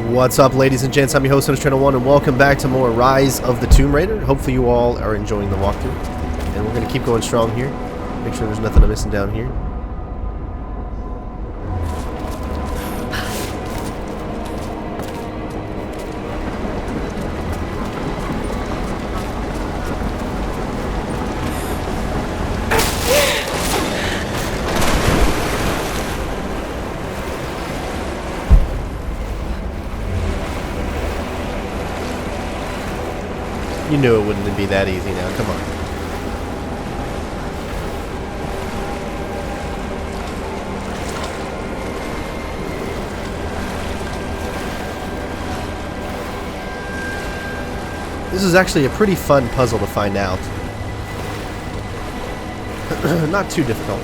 What's up, ladies and gents? I'm your host, Channel 1, and welcome back to more Rise of the Tomb Raider. Hopefully you all are enjoying the walkthrough. And we're going to keep going strong here. Make sure there's nothing I'm missing down here. You knew it wouldn't be that easy now, come on. This is actually a pretty fun puzzle to find out. Not too difficult.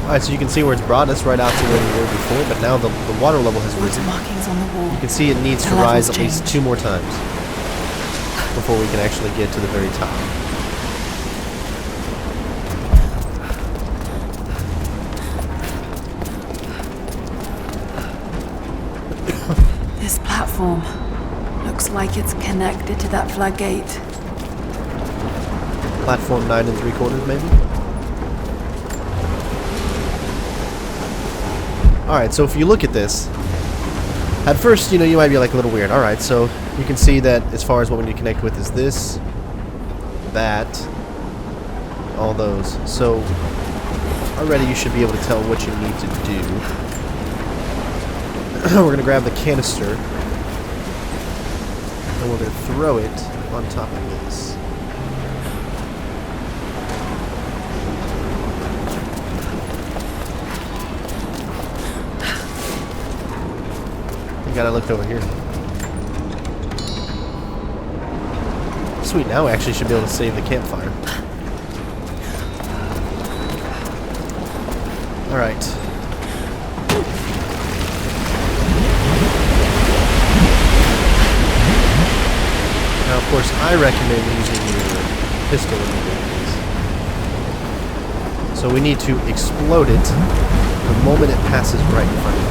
Alright, so you can see where it's brought us right out to where we were before, but now the water level has risen. Markings on the wall. You can see it needs to rise at least 2 more times before we can actually get to the very top. This platform looks like it's connected to that floodgate. Platform 9 3/4, maybe? Alright, so if you look at this, at first, you know, you might be like a little weird. Alright, so you can see that as far as what we need to connect with is this, that, all those. So already you should be able to tell what you need to do. We're going to grab the canister, and we're going to throw it on top of this. Gotta look over here. Sweet, now we actually should be able to save the campfire. Alright. Now, of course, I recommend using your pistol in the So we need to explode it the moment it passes right in front of you.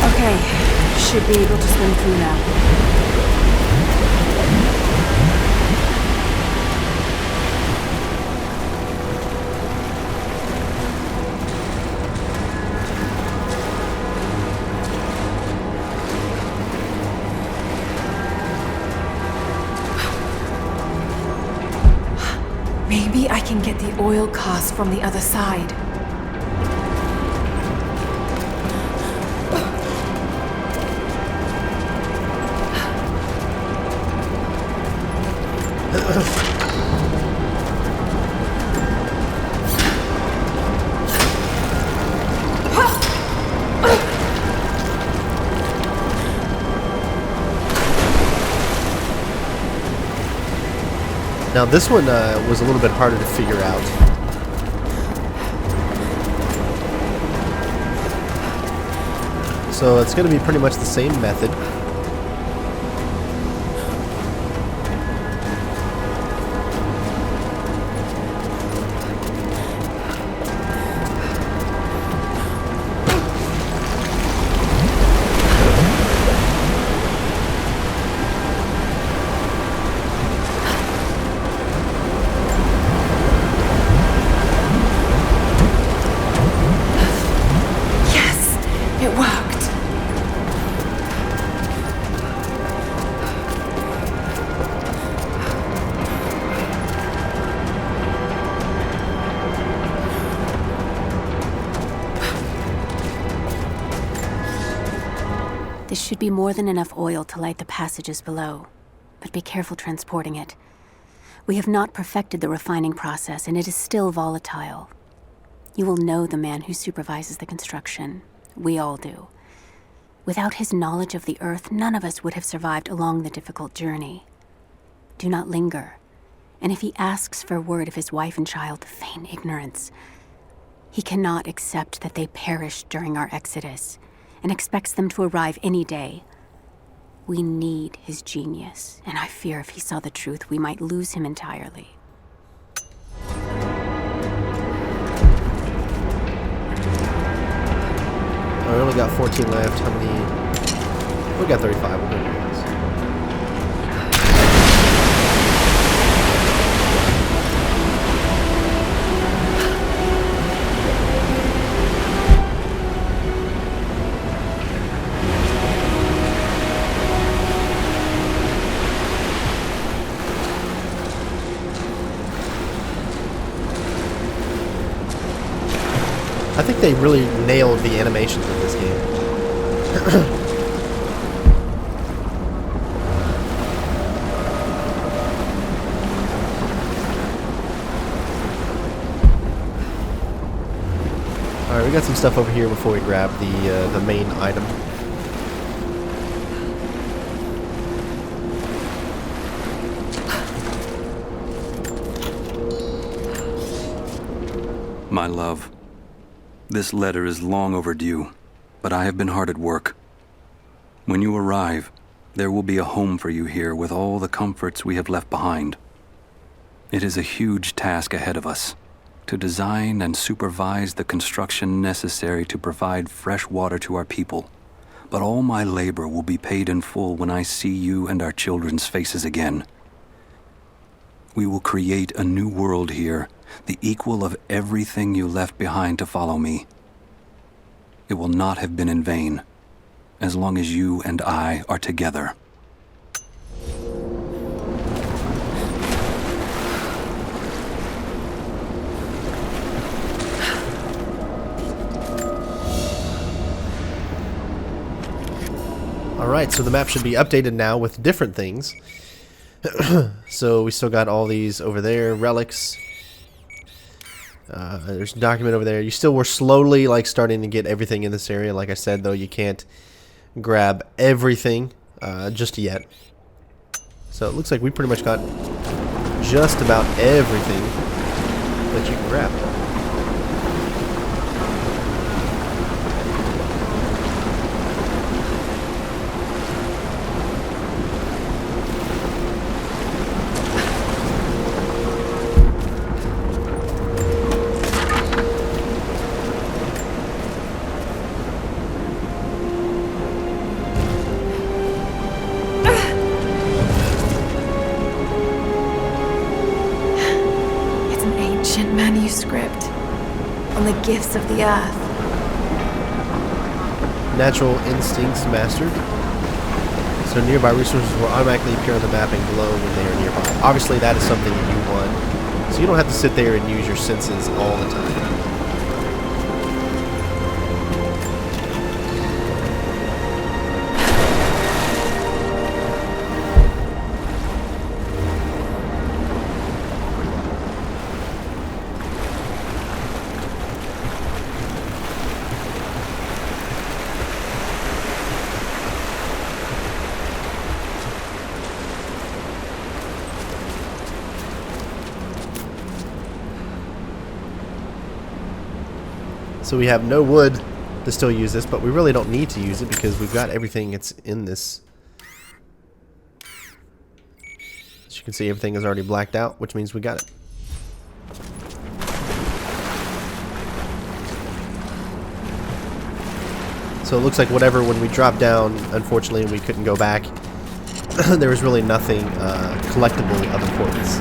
Okay, should be able to swim through now. Maybe I can get the oil cask from the other side. Now this one was a little bit harder to figure out. So it's going to be pretty much the same method. This should be more than enough oil to light the passages below, but be careful transporting it. We have not perfected the refining process, and it is still volatile. You will know the man who supervises the construction. We all do. Without his knowledge of the Earth, none of us would have survived along the difficult journey. Do not linger, and if he asks for word of his wife and child, feign ignorance. He cannot accept that they perished during our exodus, and expects them to arrive any day. We need his genius, and I fear if he saw the truth, we might lose him entirely. We only got 14 left. How many? We got 35. We're going to do this. I think they really nailed the animations of this game. Alright, we got some stuff over here before we grab the main item. My love. This letter is long overdue, but I have been hard at work. When you arrive, there will be a home for you here with all the comforts we have left behind. It is a huge task ahead of us, to design and supervise the construction necessary to provide fresh water to our people. But all my labor will be paid in full when I see you and our children's faces again. We will create a new world here, the equal of everything you left behind to follow me. It will not have been in vain, as long as you and I are together. Alright, so the map should be updated now with different things. So we still got all these over there, relics. There's a document over there. You still were slowly starting to get everything in this area. Like I said, though, you can't grab everything just yet. So it looks like we pretty much got just about everything that you can grab. Manuscript on the gifts of the earth. Natural instincts mastered. So nearby resources will automatically appear on the map and glow when they are nearby. Obviously that is something that you want. So you don't have to sit there and use your senses all the time. So we have no wood to still use this, but we really don't need to use it because we've got everything that's in this. As you can see, everything is already blacked out, which means we got it. So it looks like whatever, when we dropped down, unfortunately we couldn't go back. There was really nothing collectible of importance.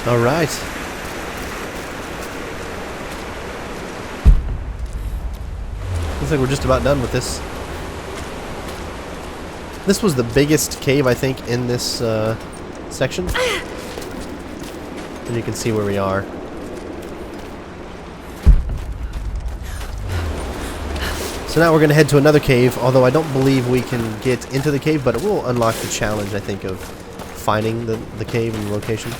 Alright. Looks like we're just about done with this. This was the biggest cave, I think, in this section. And you can see where we are. So now we're going to head to another cave, although I don't believe we can get into the cave, but it will unlock the challenge, I think, of finding the cave and the location.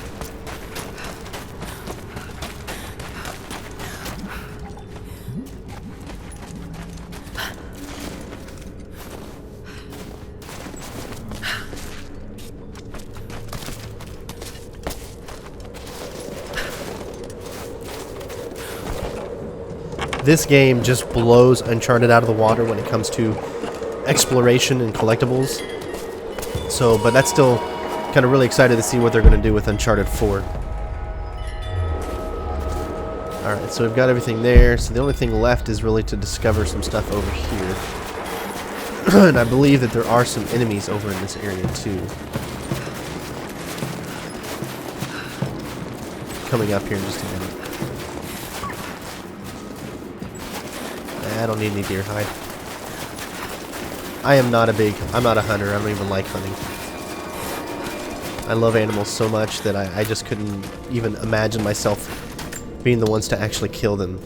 This game just blows Uncharted out of the water when it comes to exploration and collectibles. So, but that's still kind of really excited to see what they're going to do with Uncharted 4. Alright, so we've got everything there. So the only thing left is really to discover some stuff over here. And I believe that there are some enemies over in this area too. Coming up here in just a minute. I don't need any deer hide. I'm not a hunter. I don't even like hunting. I love animals so much that I just couldn't even imagine myself being the ones to actually kill them.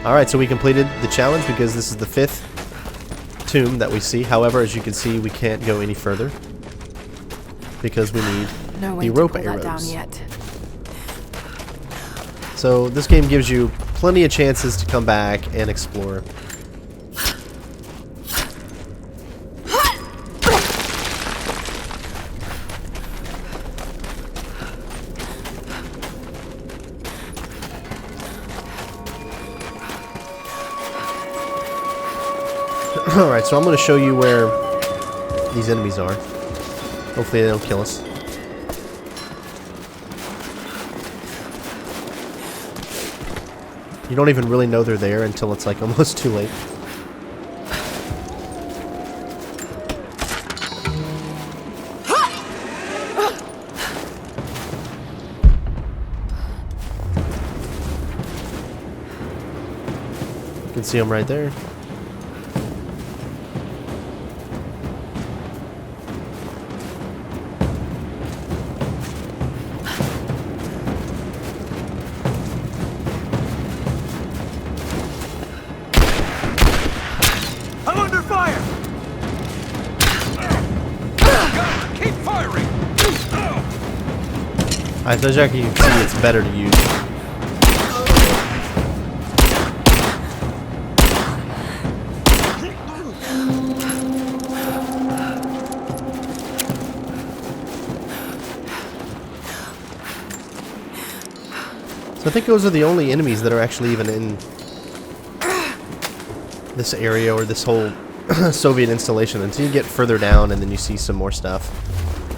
Alright, so we completed the challenge because this is the 5th tomb that we see. However, as you can see, we can't go any further because we need the rope arrows. Down yet. So this game gives you plenty of chances to come back and explore. Alright, so I'm going to show you where these enemies are. Hopefully they don't kill us. You don't even really know they're there until it's like almost too late. You can see them right there. As you can see, it's better to use. So I think those are the only enemies that are actually even in this area or this whole Soviet installation until you get further down and then you see some more stuff,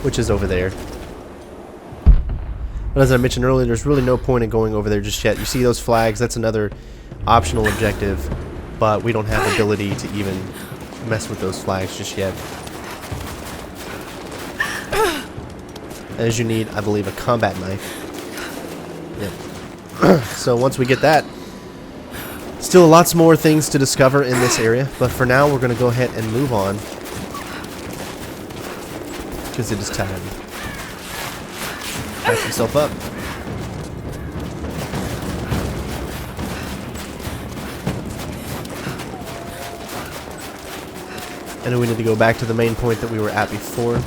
which is over there. But as I mentioned earlier, there's really no point in going over there just yet. You see those flags, that's another optional objective, but we don't have the ability to even mess with those flags just yet. As you need, I believe, a combat knife. Yep. So once we get that, still lots more things to discover in this area, but for now we're going to go ahead and move on because it is time. Patch himself up. And then we need to go back to the main point that we were at before.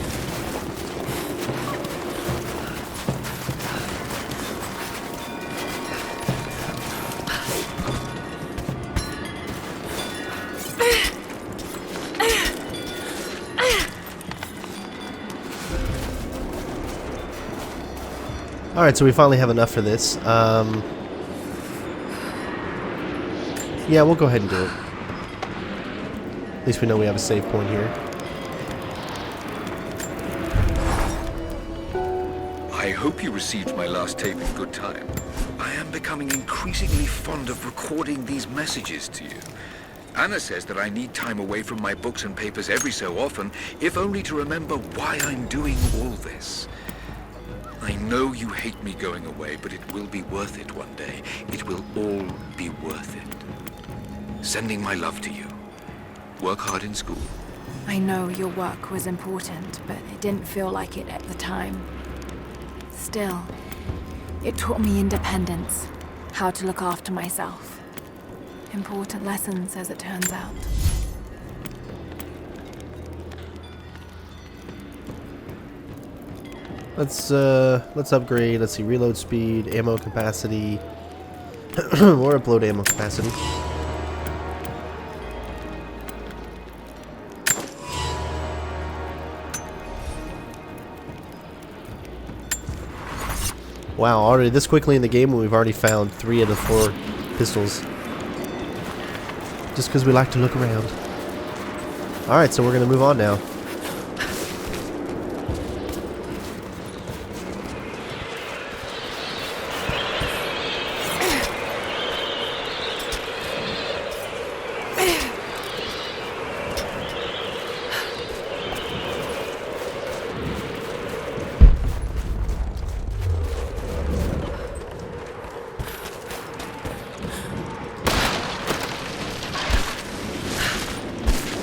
Alright, so we finally have enough for this. Yeah, we'll go ahead and do it. At least we know we have a save point here. I hope you received my last tape in good time. I am becoming increasingly fond of recording these messages to you. Anna says that I need time away from my books and papers every so often, if only to remember why I'm doing all this. I know you hate me going away, but it will be worth it one day. It will all be worth it. Sending my love to you. Work hard in school. I know your work was important, but it didn't feel like it at the time. Still, it taught me independence, how to look after myself. Important lessons, as it turns out. Let's upgrade. Let's see, reload speed, ammo capacity, or upload ammo capacity. Wow, already this quickly in the game, and we've already found 3 out of 4 pistols. Just because we like to look around. Alright, so we're going to move on now.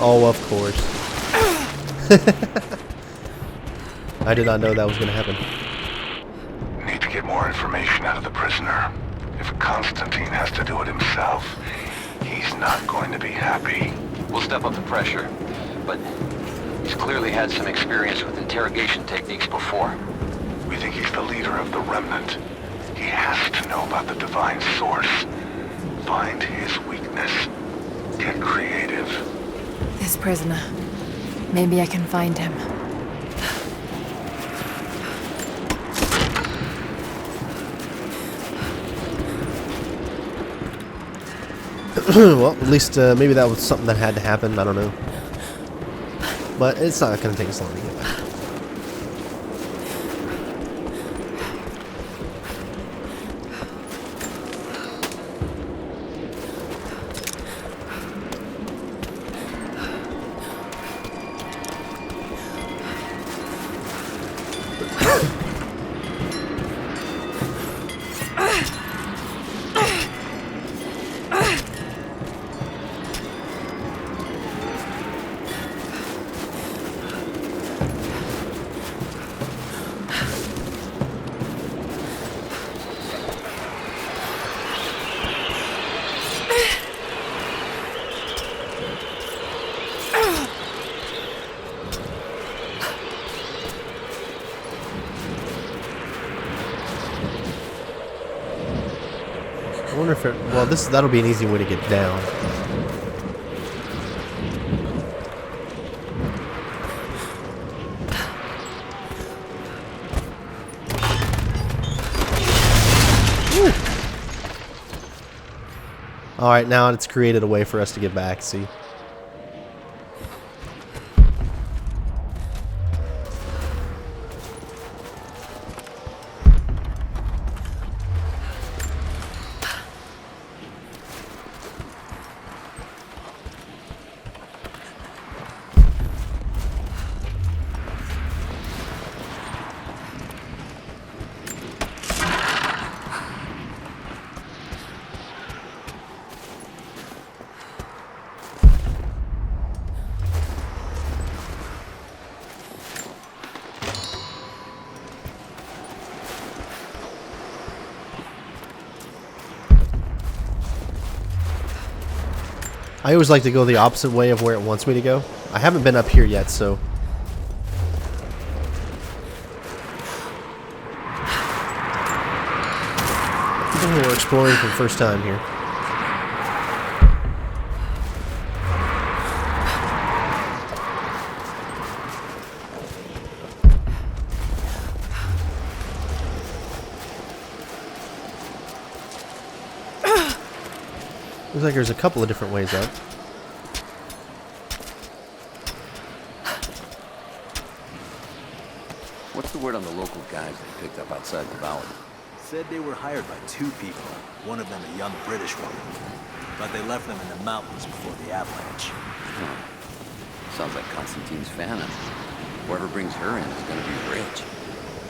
Oh, of course. I did not know that was going to happen. Need to get more information out of the prisoner. If Constantine has to do it himself, he's not going to be happy. We'll step up the pressure, but he's clearly had some experience with interrogation techniques before. We think he's the leader of the Remnant. He has to know about the divine source. Find his weakness. Get creative. This prisoner. Maybe I can find him. Well, at least maybe that was something that had to happen. I don't know. But it's not going to take us long to get back. I wonder if it... Well, that'll be an easy way to get down. Alright, now it's created a way for us to get back, see? I always like to go the opposite way of where it wants me to go. I haven't been up here yet, so... we're exploring for the first time here. Looks like there's a couple of different ways up. What's the word on the local guys they picked up outside the valley? Said they were hired by 2 people, one of them a young British woman. But they left them in the mountains before the avalanche. Sounds like Constantine's famine. Whoever brings her in is gonna be rich.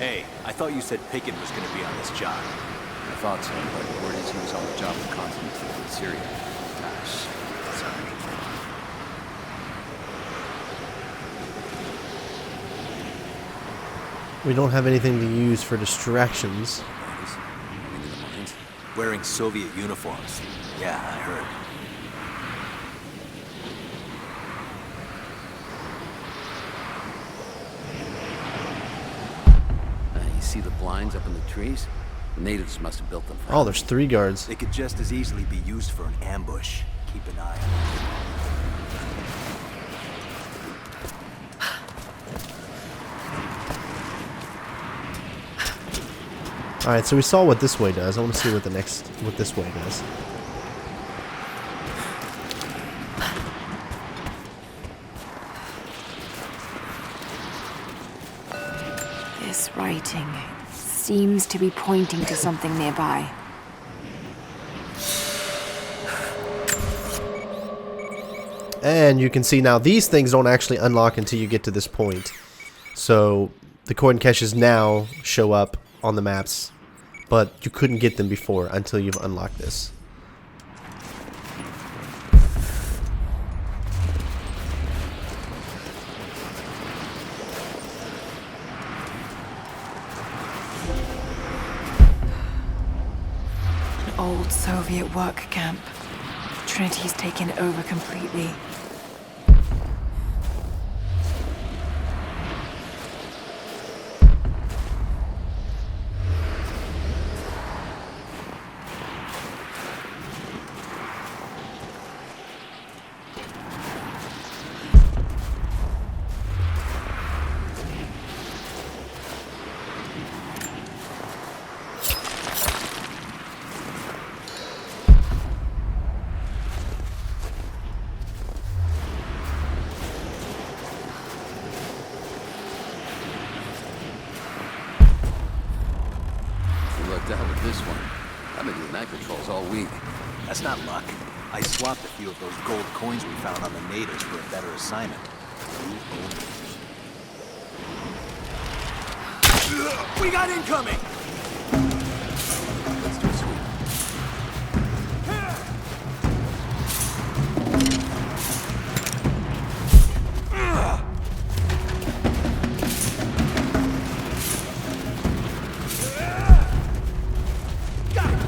Hey, I thought you said Pickett was gonna be on this job. I thought so, but word is he was on the job with Constantine in Syria. Gosh, sorry. We don't have anything to use for distractions. Wearing Soviet uniforms. Yeah, I heard. You see the blinds up in the trees? The natives must have built them for Oh, there's 3 guards. They could just as easily be used for an ambush. Keep an eye on them. Alright, so we saw what this way does. I want to see what what this way does. This writing seems to be pointing to something nearby. And you can see now these things don't actually unlock until you get to this point. So the coin caches now show up on the maps, but you couldn't get them before until you've unlocked this. An old Soviet work camp. Trinity's taken it over completely. Down with this one. I've been doing night patrols all week. That's not luck. I swapped a few of those gold coins we found on the natives for a better assignment. We got incoming! Let's do a sweep.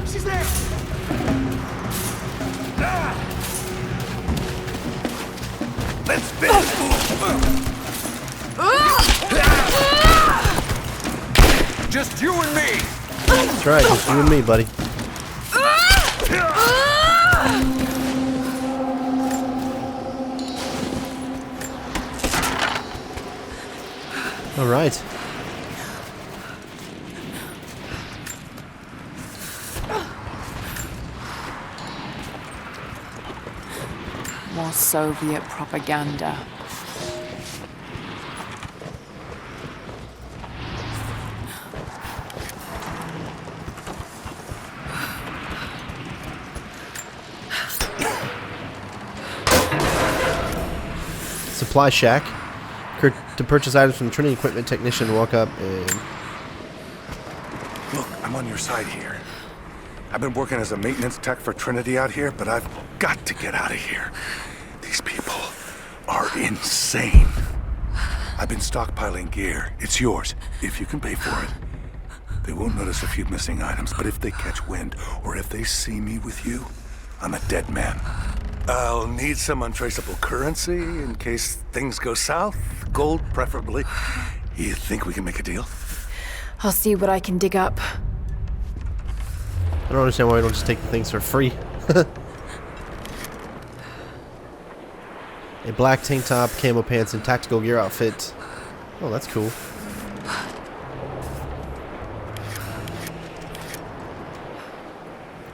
She's there! Let's finish! Just you and me! That's right, just you and me, buddy. All right. More Soviet propaganda. Supply shack. To purchase items from the Trinity equipment technician, walk up and... Look, I'm on your side here. I've been working as a maintenance tech for Trinity out here, but I've got to get out of here. These people are insane. I've been stockpiling gear. It's yours, if you can pay for it. They won't notice a few missing items, but if they catch wind, or if they see me with you, I'm a dead man. I'll need some untraceable currency in case things go south. Gold, preferably. You think we can make a deal? I'll see what I can dig up. I don't understand why we don't just take the things for free. A black tank top, camo pants, and tactical gear outfit. Oh, that's cool.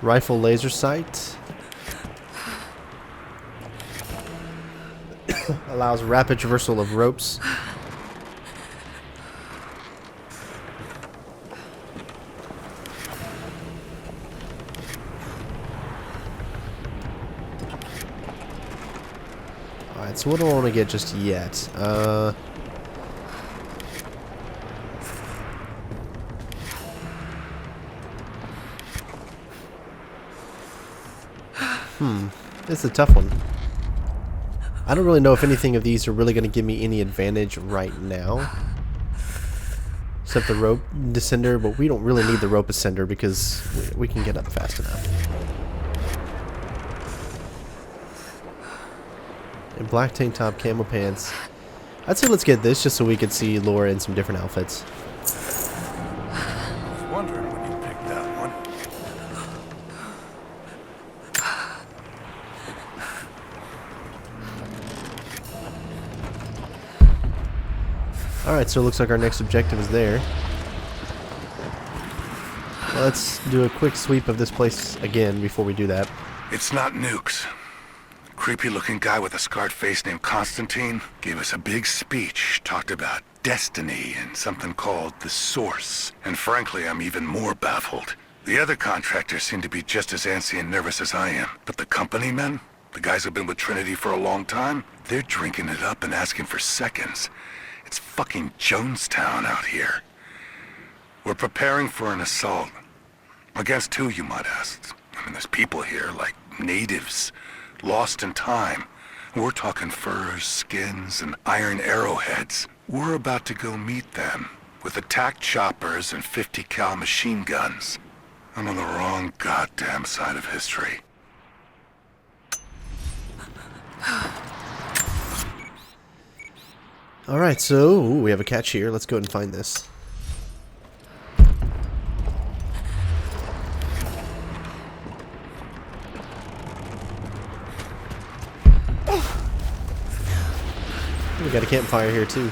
Rifle laser sight. Allows rapid traversal of ropes. Alright, so what do I want to get just yet? This is a tough one. I don't really know if anything of these are really going to give me any advantage right now. Except the rope descender, but we don't really need the rope ascender because we can get up fast enough. And black tank top, camo pants. I'd say let's get this just so we could see Lara in some different outfits. I was wondering when you picked that one. Alright, so it looks like our next objective is there. Let's do a quick sweep of this place again before we do that. It's not nukes. Creepy looking guy with a scarred face named Constantine gave us a big speech, talked about destiny and something called the Source. And frankly, I'm even more baffled. The other contractors seem to be just as antsy and nervous as I am. But the company men, the guys who've been with Trinity for a long time, they're drinking it up and asking for seconds. It's fucking Jonestown out here. We're preparing for an assault. Against who, you might ask? I mean, there's people here, like natives, lost in time. We're talking furs, skins, and iron arrowheads. We're about to go meet them with attack choppers and 50 cal machine guns. I'm on the wrong goddamn side of history. Alright, so we have a catch here. Let's go ahead and find this. We got a campfire here too.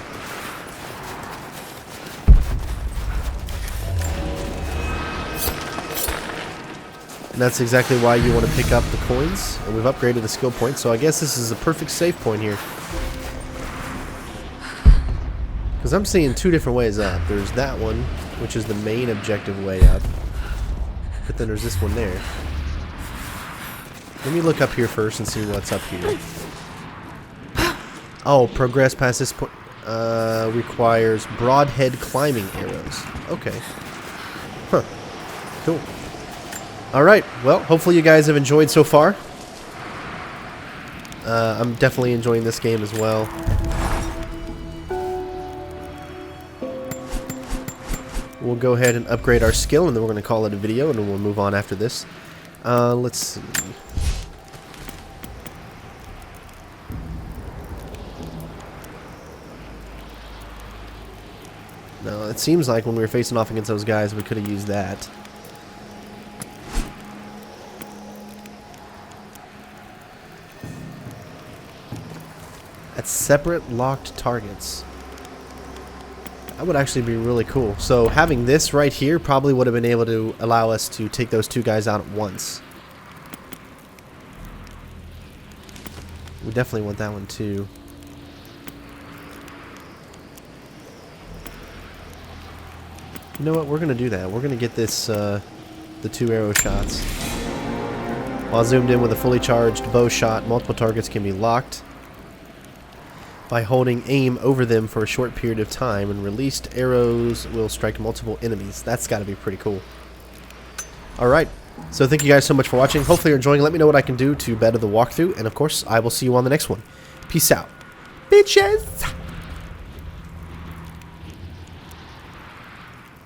And that's exactly why you want to pick up the coins. And we've upgraded the skill point, so I guess this is a perfect save point here. Because I'm seeing two different ways up. There's that one, which is the main objective way up. But then there's this one there. Let me look up here first and see what's up here. Oh, progress past this point requires broadhead climbing arrows. Okay. Huh. Cool. Alright, well, hopefully you guys have enjoyed so far. I'm definitely enjoying this game as well. We'll go ahead and upgrade our skill, and then we're going to call it a video, and then we'll move on after this. Let's see. No, it seems like when we were facing off against those guys, we could have used that. At separate locked targets. That would actually be really cool. So having this right here probably would have been able to allow us to take those two guys out at once. We definitely want that one too. You know what? We're going to do that. We're going to get this, the 2 arrow shots. While zoomed in with a fully charged bow shot, multiple targets can be locked by holding aim over them for a short period of time, and released arrows will strike multiple enemies. That's got to be pretty cool. Alright, so thank you guys so much for watching. Hopefully you're enjoying. Let me know what I can do to better the walkthrough, and of course, I will see you on the next one. Peace out. Bitches!